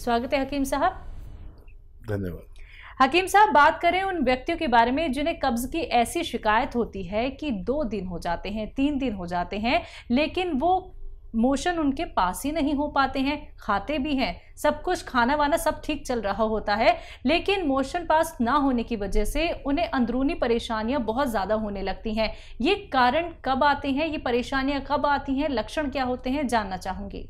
स्वागत है हकीम साहब। धन्यवाद। हकीम साहब, बात करें उन व्यक्तियों के बारे में जिन्हें कब्ज की ऐसी शिकायत होती है कि 2 दिन हो जाते हैं, 3 दिन हो जाते हैं, लेकिन वो मोशन उनके पास ही नहीं हो पाते हैं। खाते भी हैं, सब कुछ खाना वाना सब ठीक चल रहा होता है, लेकिन मोशन पास ना होने की वजह से उन्हें अंदरूनी परेशानियां बहुत ज़्यादा होने लगती हैं। ये कारण कब आते हैं, ये परेशानियां कब आती हैं, लक्षण क्या होते हैं, जानना चाहूँगी।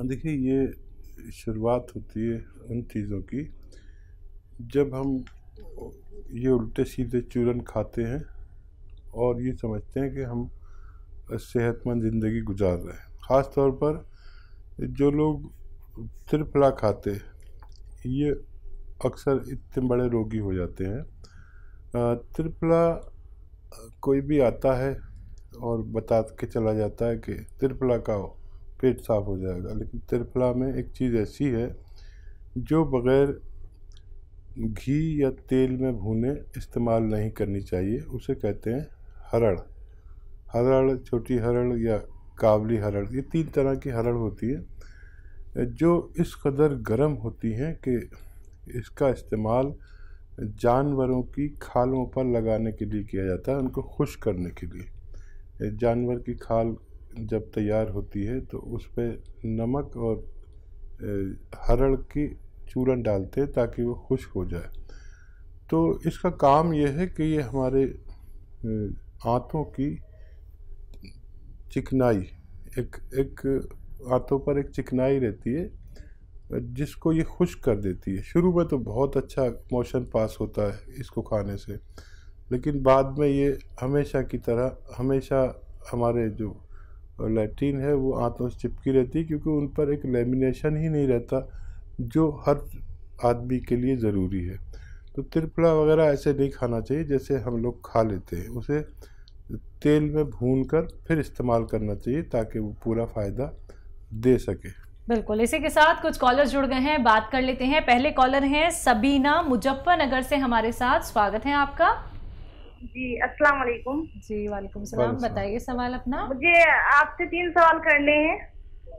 देखिए, ये शुरुआत होती है उन चीज़ों की जब हम ये उल्टे सीधे चूरन खाते हैं और ये समझते हैं कि हम सेहतमंद ज़िंदगी गुजार रहे हैं। ख़ास तौर पर जो लोग त्रिफला खाते ये अक्सर इतने बड़े रोगी हो जाते हैं। त्रिफला कोई भी आता है और बता के चला जाता है कि त्रिफला खाओ पेट साफ हो जाएगा, लेकिन त्रिफला में एक चीज़ ऐसी है जो बग़ैर घी या तेल में भुने इस्तेमाल नहीं करनी चाहिए। उसे कहते हैं हरड़। हरड़, छोटी हरड़ या काबली हरड़, ये 3 तरह की हरड़ होती है जो इस कदर गर्म होती हैं कि इसका इस्तेमाल जानवरों की खालों पर लगाने के लिए किया जाता है, उनको खुश्क करने के लिए। जानवर की खाल जब तैयार होती है तो उस पर नमक और हरड़ की चूरन डालते हैं ताकि वो खुश्क हो जाए। तो इसका काम यह है कि ये हमारे आंतों की चिकनाई, एक आंतों पर एक चिकनाई रहती है जिसको ये खुश्क कर देती है। शुरू में तो बहुत अच्छा मोशन पास होता है इसको खाने से, लेकिन बाद में ये हमेशा की तरह हमेशा हमारे जो लैट्रिन है वो आंतों से चिपकी रहती है, क्योंकि उन पर एक लेमिनेशन ही नहीं रहता जो हर आदमी के लिए ज़रूरी है। तो त्रिफला वगैरह ऐसे नहीं खाना चाहिए जैसे हम लोग खा लेते हैं। उसे तेल में भूनकर फिर इस्तेमाल करना चाहिए ताकि वो पूरा फ़ायदा दे सके। बिल्कुल। इसी के साथ कुछ कॉलर जुड़ गए हैं, बात कर लेते हैं। पहले कॉलर हैं सबीना मुजफ्फरनगर से हमारे साथ। स्वागत है आपका। जी, अस्सलाम वालेकुम। जी वालेकुम सलाम। बताइए सवाल अपना। मुझे आपसे 3 सवाल करने हैं।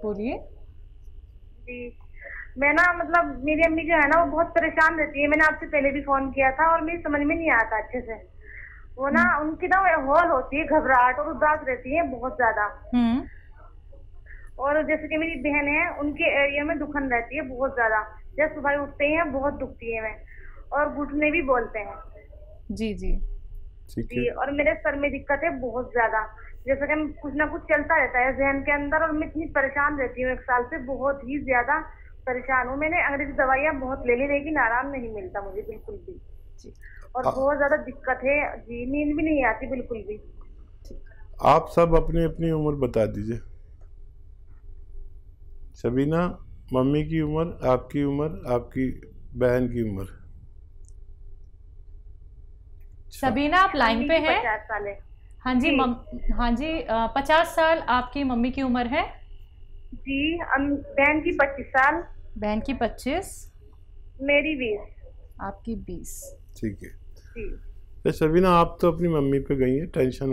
बोलिए। जी, मैं ना मतलब मेरी अम्मी जो है ना वो बहुत परेशान रहती है। मैंने आपसे पहले भी फोन किया था और मेरी समझ में नहीं आता अच्छे से। वो ना उनकी ना हॉल होती है, घबराहट और उदास रहती है बहुत ज्यादा। और जैसे कि मेरी बहन है, उनके एरिया में दुखन रहती है बहुत ज्यादा। जब सुबह उठते हैं बहुत दुखती है मैं, और घुटने भी बोलते हैं। जी जी जी, और मेरे सर में दिक्कत है बहुत ज्यादा। जैसे कि कुछ ना कुछ चलता रहता है जहन के अंदर, और मैं इतनी परेशान रहती हूँ 1 साल से, बहुत ही ज्यादा परेशान हूँ। मैंने अंग्रेजी दवाइयाँ बहुत ले ली लेकिन आराम नहीं मिलता मुझे बिल्कुल भी। और बहुत ज्यादा दिक्कत है जी, नींद भी नहीं आती बिल्कुल भी। आप सब अपनी अपनी उम्र बता दीजिए। सबीना, मम्मी की उम्र, आपकी उम्र, आपकी बहन की उम्र। सबीना, आप लाइन पे हैं? 50 साल है। हाँ जी, हाँ जी, 50 साल आपकी मम्मी की उम्र है जी। बहन की 25 साल। बहन की 25। मेरी 20। आपकी 20। ठीक है जी। तो सबीना, आप तो अपनी मम्मी पे गई हैं, टेंशन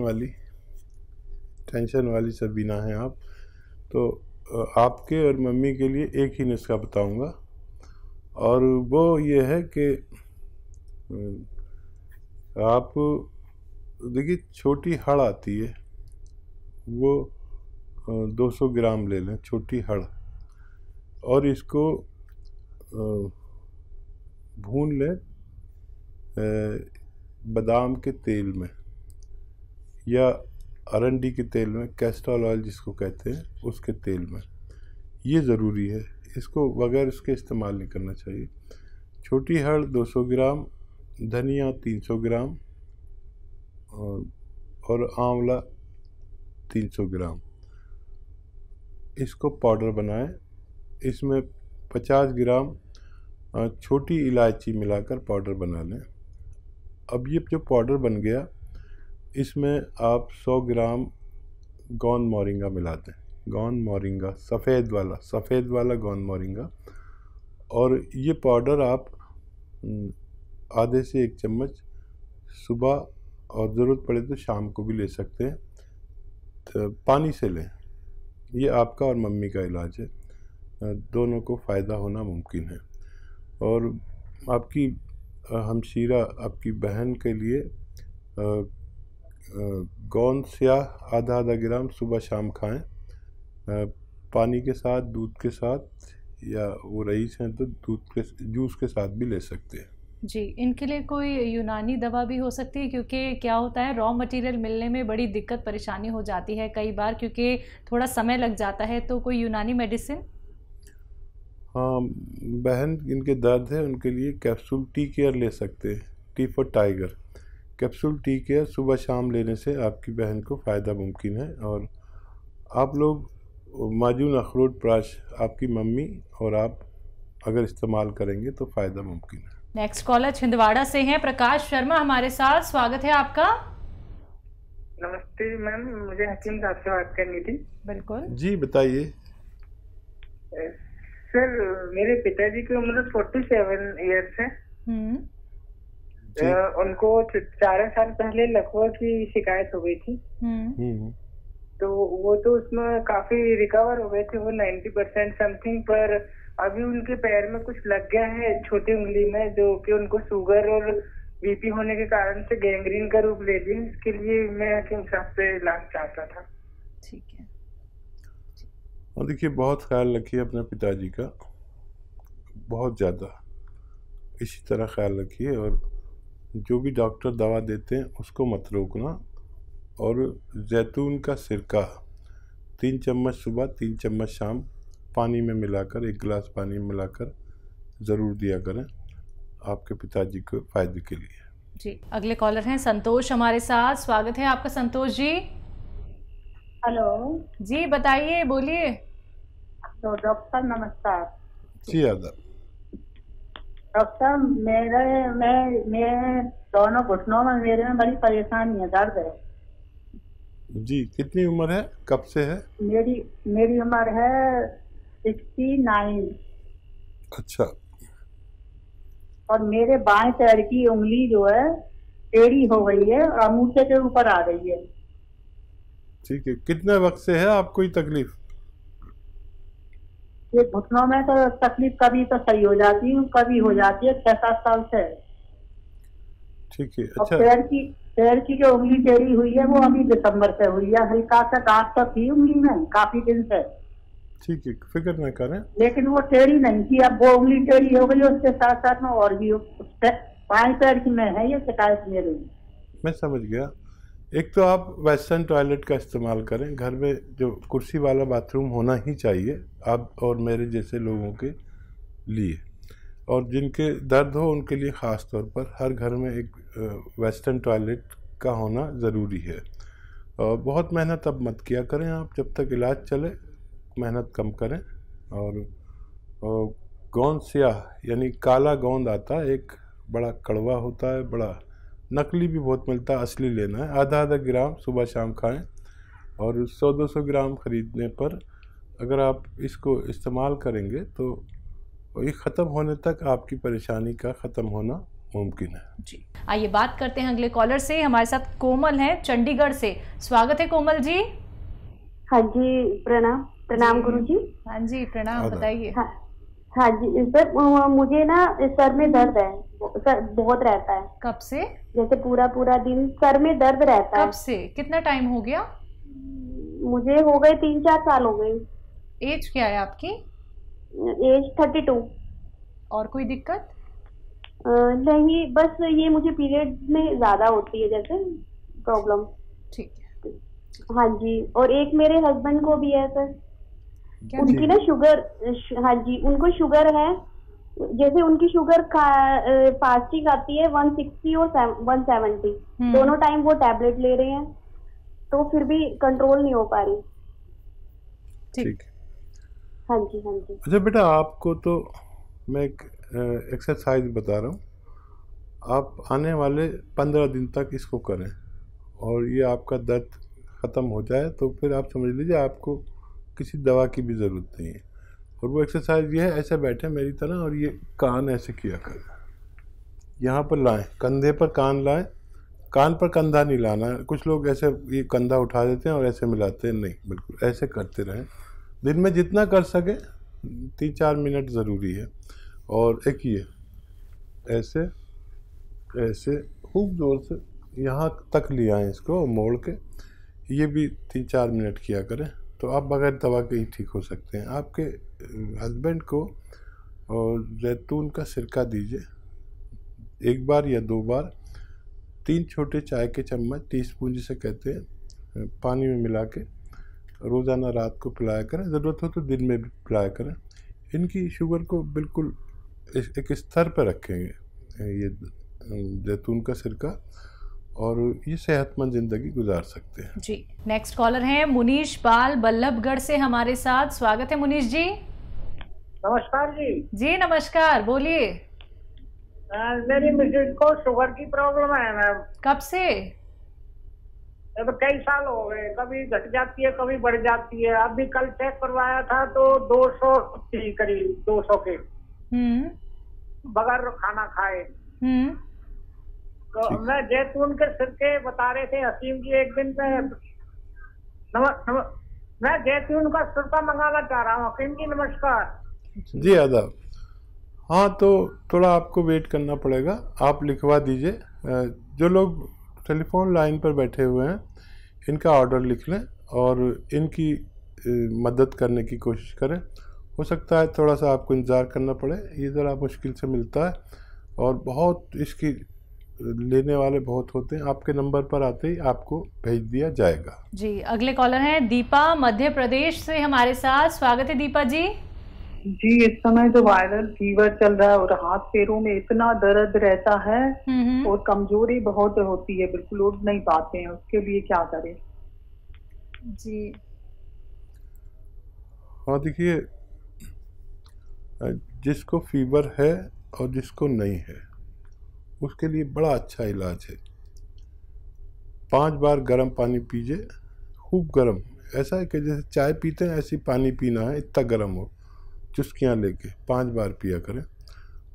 वाली सबीना हैं आप। तो आपके और मम्मी के लिए एक ही नुस्खा बताऊंगा, और वो ये है कि आप देखिए, छोटी हड़ आती है, वो 200 ग्राम ले लें, छोटी हड़, और इसको भून लें बादाम के तेल में या अरंडी के तेल में, कैस्ट्रॉल ऑयल जिसको कहते हैं, उसके तेल में। ये ज़रूरी है, इसको बगैर उसके इस्तेमाल नहीं करना चाहिए। छोटी हड़ 200 ग्राम, धनिया 300 ग्राम और आंवला 300 ग्राम, इसको पाउडर बनाएं। इसमें 50 ग्राम छोटी इलायची मिलाकर पाउडर बना लें। अब ये जो पाउडर बन गया, इसमें आप 100 ग्राम गौन मोरिंगा मिला दें। गौन मोरिंगा, सफ़ेद वाला गौन मोरिंगा। और ये पाउडर आप आधे से 1 चम्मच सुबह, और ज़रूरत पड़े तो शाम को भी ले सकते हैं, तो पानी से लें। ये आपका और मम्मी का इलाज है। दोनों को फ़ायदा होना मुमकिन है। और आपकी हमशीरा, आपकी बहन के लिए गोंद स्याह आधा आधा ग्राम सुबह शाम खाएं, पानी के साथ, दूध के साथ, या वो रईस हैं तो दूध के जूस के साथ भी ले सकते हैं। जी, इनके लिए कोई यूनानी दवा भी हो सकती है? क्योंकि क्या होता है, रॉ मटेरियल मिलने में बड़ी दिक्कत परेशानी हो जाती है कई बार, क्योंकि थोड़ा समय लग जाता है। तो कोई यूनानी मेडिसिन? हाँ, बहन इनके दर्द है, उनके लिए कैप्सूल टी केयर ले सकते हैं, T for tiger. Capsule tea care सुबह शाम लेने से आपकी बहन को फ़ायदा मुमकिन है। और आप लोग माजून अखरोट प्राश आपकी मम्मी और आप अगर इस्तेमाल करेंगे तो फ़ायदा मुमकिन है। नेक्स्ट कॉलर छिंदवाड़ा से हैं प्रकाश शर्मा हमारे साथ, स्वागत है आपका। नमस्ते मैम, मुझे हकीम साहब से बात करनी थी। बिल्कुल जी, बताइए। सर, मेरे पिताजी की उम्र 47 ईयर्स है। उनको 4 साल पहले लकवा की शिकायत हो गई थी। तो वो तो उसमें काफी रिकवर हो गए थे, वो 90% समथिंग। पर अभी उनके पैर में कुछ लग गया है छोटी उंगली में, जो कि उनको शुगर और बीपी होने के कारण से गैंग्रीन का रूप ले लिया। इसके लिए मैं हकीम साहब से इलाज चाहता था। ठीक है। और देखिए, बहुत ख्याल रखिए अपने पिताजी का, बहुत ज़्यादा इसी तरह ख्याल रखिए। और जो भी डॉक्टर दवा देते हैं उसको मत रोकना। और जैतून का सिरका 3 चम्मच सुबह 3 चम्मच शाम पानी में मिलाकर, 1 गिलास पानी में मिलाकर ज़रूर दिया करें आपके पिताजी को फ़ायदे के लिए। जी, अगले कॉलर हैं संतोष हमारे साथ, स्वागत है आपका संतोष जी। हेलो जी, बताइए, बोलिए। तो डॉक्टर नमस्कार जी, आदाब। डॉक्टर, मैं दोनों घुटनों में मेरे में बड़ी परेशानी है, दर्द है। जी, कितनी उम्र है, कब से है? मेरी उम्र है 69। अच्छा। और मेरे बाएं पैर की उंगली जो है टेढ़ी हो गई है और अंगूठे के ऊपर आ गई है। ठीक है, कितने वक्त से है आपको ये तकलीफ? ये घुटनों में तो तकलीफ कभी तो सही हो जाती है, कभी हो जाती है, 6-7 साल से। ठीक है। और अच्छा, पैर की जो उंगली टेढ़ी हुई है वो अभी दिसंबर से हुई है। हल्का सा दाग तो थी उंगली में काफी दिन से। ठीक है, फिक्र न करें। लेकिन वो टेढ़ी नहीं थी, अब वो उंगली टेढ़ी हो गई, उसके साथ साथ में और भी बाएं पैर की में है ये शिकायत मेरी। मैं समझ गया। एक तो आप वेस्टर्न टॉयलेट का इस्तेमाल करें, घर में जो कुर्सी वाला बाथरूम होना ही चाहिए आप और मेरे जैसे लोगों के लिए। और जिनके दर्द हो उनके लिए ख़ास तौर पर हर घर में एक वेस्टर्न टॉयलेट का होना ज़रूरी है। और बहुत मेहनत अब मत किया करें आप, जब तक इलाज चले मेहनत कम करें। और गोंद स्याह यानी काला गोंद आता है, एक बड़ा कड़वा होता है, बड़ा नकली भी बहुत मिलता है, असली लेना है। आधा आधा ग्राम सुबह शाम खाएं। और 100-200 ग्राम ख़रीदने पर अगर आप इसको इस्तेमाल करेंगे तो ये ख़त्म होने तक आपकी परेशानी का ख़त्म होना मुमकिन है। जी, आइए बात करते हैं अगले कॉलर से। हमारे साथ कोमल हैं चंडीगढ़ से, स्वागत है कोमल जी। हाँ जी, प्रणाम गुरु जी। हाँ जी, प्रणाम, बताइए। हाँ जी सर, मुझे ना सर में दर्द है, सर बहुत रहता है। कब से? जैसे पूरा दिन सर में दर्द रहता है। कब से? कितना टाइम हो गया? मुझे हो गए 3-4 साल हो गए। एज क्या है आपकी? एज 32। और कोई दिक्कत? नहीं, बस ये मुझे पीरियड में ज्यादा होती है जैसे प्रॉब्लम। ठीक है। हाँ जी, और एक मेरे हस्बैंड को भी है सर, उनकी ना शुगर, हाँ जी उनको शुगर है। जैसे उनकी शुगर फास्टिंग आती है 160 और 170, दोनों टाइम वो टैबलेट ले रहे हैं तो फिर भी कंट्रोल नहीं हो पा रही। ठीक। हाँ जी, हाँ जी। अच्छा बेटा, आपको तो मैं एक एक्सरसाइज बता रहा हूँ, आप आने वाले 15 दिन तक इसको करें और ये आपका दर्द ख़त्म हो जाए तो फिर आप समझ लीजिए आपको किसी दवा की भी ज़रूरत नहीं है। और वो एक्सरसाइज ये है, ऐसे बैठे मेरी तरह और ये कान ऐसे किया करें, यहाँ पर लाएं, कंधे पर कान लाएं, कान पर कंधा नहीं लाना है। कुछ लोग ऐसे ये कंधा उठा देते हैं और ऐसे मिलाते हैं, नहीं, बिल्कुल ऐसे करते रहें। दिन में जितना कर सके 3-4 मिनट ज़रूरी है। और एक ये ऐसे ऐसे खूब ज़ोर से यहाँ तक ले आएँ इसको मोड़ के, ये भी 3-4 मिनट किया करें तो आप बगैर दवा के ही ठीक हो सकते हैं। आपके हस्बैंड को और जैतून का सिरका दीजिए 1 बार या 2 बार, 3 छोटे चाय के चम्मच, टीस्पून जिसे कहते हैं, पानी में मिला के रोज़ाना रात को पिलाया करें, ज़रूरत हो तो दिन में भी पिलाया करें। इनकी शुगर को बिल्कुल एक स्तर पर रखेंगे ये जैतून का सिरका, और ये सेहतमंद ज़िंदगी गुजार सकते हैं। जी, नेक्स्ट कॉलर हैं मुनीश पाल बल्लभगढ़ से हमारे साथ। स्वागत है मुनीश जी। नमस्कार जी। जी नमस्कार, बोलिए। मेरी मिसेज को शुगर की प्रॉब्लम है मैम। कब से? तो कई साल हो गए, कभी घट जाती है कभी बढ़ जाती है। अभी कल चेक करवाया था तो 200 थी, करीब 200 के, बगैर खाना खाए। तो मैं जैतून के सिरके बता रहे थे हसीम जी एक दिन में। मैं जैतून का सिरका मंगाना चाह रहा हूँ। हसीम जी नमस्कार। जी आदाब। हाँ, तो थोड़ा आपको वेट करना पड़ेगा, आप लिखवा दीजिए। जो लोग टेलीफोन लाइन पर बैठे हुए हैं इनका ऑर्डर लिख लें और इनकी मदद करने की कोशिश करें। हो सकता है थोड़ा सा आपको इंतज़ार करना पड़े, ये ज़रा मुश्किल से मिलता है और बहुत इसकी लेने वाले बहुत होते हैं। आपके नंबर पर आते ही आपको भेज दिया जाएगा। जी, अगले कॉलर हैं दीपा मध्य प्रदेश से हमारे साथ। स्वागत है दीपा जी। जी, इस समय जो वायरल फीवर चल रहा है और हाथ पैरों में इतना दर्द रहता है और कमजोरी बहुत होती है, बिल्कुल उठ नहीं पाते हैं, उसके लिए क्या करें? जी हाँ, देखिए, जिसको फीवर है और जिसको नहीं है उसके लिए बड़ा अच्छा इलाज है। 5 बार गर्म पानी पीजिए, खूब गर्म, ऐसा है कि जैसे चाय पीते हैं ऐसी पानी पीना है, इतना गर्म हो, चुस्कियाँ लेके 5 बार पिया करें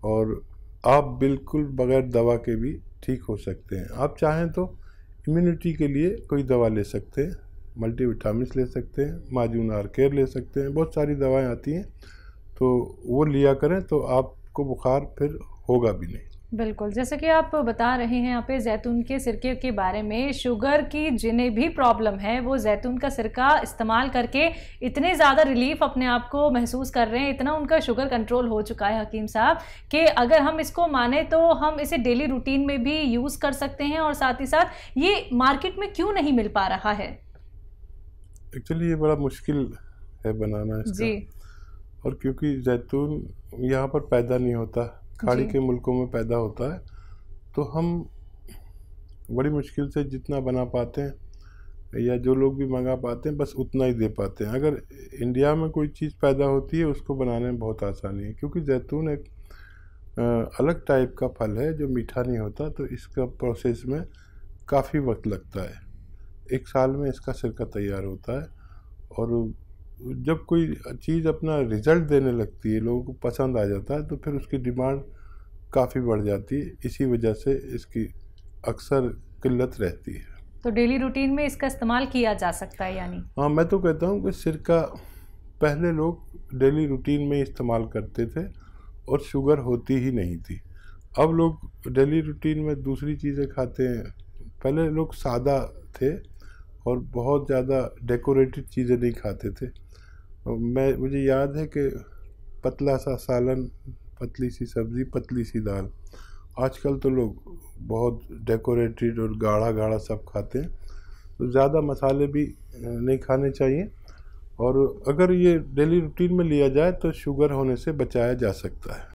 और आप बिल्कुल बगैर दवा के भी ठीक हो सकते हैं। आप चाहें तो इम्यूनिटी के लिए कोई दवा ले सकते हैं, मल्टीविटामिन्स ले सकते हैं, माजून आर केयर ले सकते हैं, बहुत सारी दवाएं आती हैं, तो वो लिया करें तो आपको बुखार फिर होगा भी नहीं। बिल्कुल, जैसे कि आप बता रहे हैं यहाँ पे जैतून के सिरके के बारे में, शुगर की जिन्हें भी प्रॉब्लम है वो जैतून का सिरका इस्तेमाल करके इतने ज़्यादा रिलीफ अपने आप को महसूस कर रहे हैं, इतना उनका शुगर कंट्रोल हो चुका है हकीम साहब, कि अगर हम इसको माने तो हम इसे डेली रूटीन में भी यूज़ कर सकते हैं। और साथ ही साथ ये मार्केट में क्यों नहीं मिल पा रहा है? एक्चुअली ये बड़ा मुश्किल है बनाना इसका जी। और क्योंकि जैतून यहाँ पर पैदा नहीं होता, खाड़ी के मुल्कों में पैदा होता है, तो हम बड़ी मुश्किल से जितना बना पाते हैं या जो लोग भी मंगा पाते हैं बस उतना ही दे पाते हैं। अगर इंडिया में कोई चीज़ पैदा होती है उसको बनाने में बहुत आसानी है, क्योंकि जैतून एक अलग टाइप का फल है जो मीठा नहीं होता, तो इसका प्रोसेस में काफ़ी वक्त लगता है। 1 साल में इसका सिरका तैयार होता है और जब कोई चीज़ अपना रिज़ल्ट देने लगती है, लोगों को पसंद आ जाता है, तो फिर उसकी डिमांड काफ़ी बढ़ जाती है। इसी वजह से इसकी अक्सर किल्लत रहती है। तो डेली रूटीन में इसका इस्तेमाल किया जा सकता है यानी? हाँ, मैं तो कहता हूँ कि सिरका पहले लोग डेली रूटीन में इस्तेमाल करते थे और शुगर होती ही नहीं थी। अब लोग डेली रूटीन में दूसरी चीज़ें खाते हैं। पहले लोग सादा थे और बहुत ज़्यादा डेकोरेटेड चीज़ें नहीं खाते थे। मुझे याद है कि पतला सा सालन, पतली सी सब्ज़ी, पतली सी दाल। आजकल तो लोग बहुत डेकोरेटेड और गाढ़ा गाढ़ा सब खाते हैं, तो ज़्यादा मसाले भी नहीं खाने चाहिए। और अगर ये डेली रूटीन में लिया जाए तो शुगर होने से बचाया जा सकता है।